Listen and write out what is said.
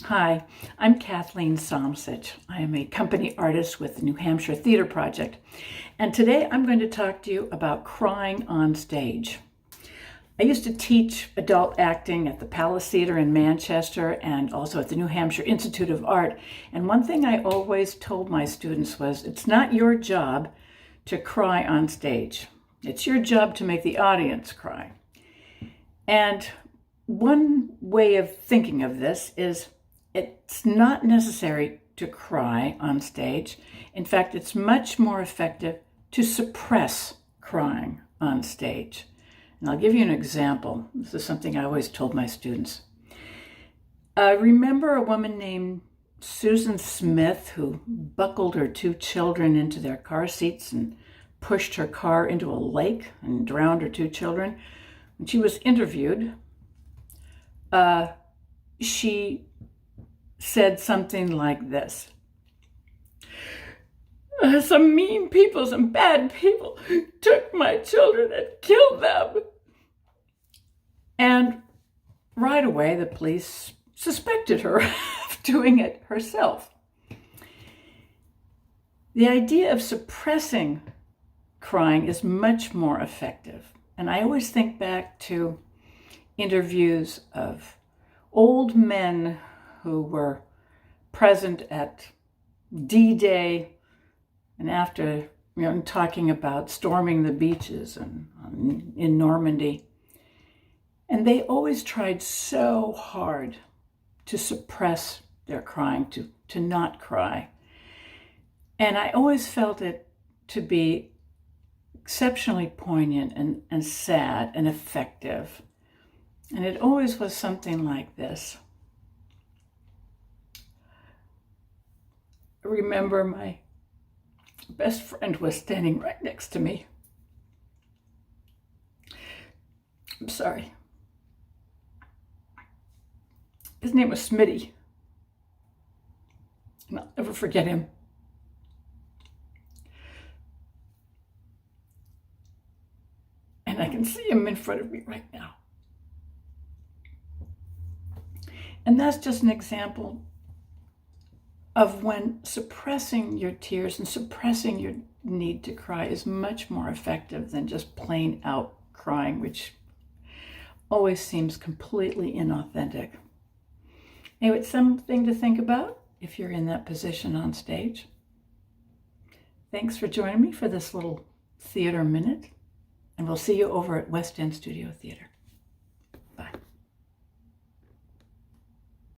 Hi, I'm Kathleen Somsich. I am a company artist with the New Hampshire Theater Project, and today I'm going to talk to you about crying on stage. I used to teach adult acting at the Palace Theater in Manchester and also at the New Hampshire Institute of Art, and one thing I always told my students was, it's not your job to cry on stage. It's your job to make the audience cry. And one way of thinking of this is it's not necessary to cry on stage. In fact, it's much more effective to suppress crying on stage. And I'll give you an example. This is something I always told my students. Remember a woman named Susan Smith who buckled her two children into their car seats and pushed her car into a lake and drowned her two children? When she was interviewed, she said something like this. Some mean people, some bad people took my children and killed them. And right away, the police suspected her of doing it herself. The idea of suppressing crying is much more effective. And I always think back to interviews of old men who were present at D-Day and after, talking about storming the beaches in Normandy. And they always tried so hard to suppress their crying, to not cry. And I always felt it to be exceptionally poignant and sad and effective. And it always was something like this. I remember my best friend was standing right next to me. I'm sorry. His name was Smitty. And I'll never forget him. And I can see him in front of me right now. And that's just an example of when suppressing your tears and suppressing your need to cry is much more effective than just plain out crying, which always seems completely inauthentic. Anyway, it's something to think about if you're in that position on stage. Thanks for joining me for this little theater minute, and we'll see you over at West End Studio Theater.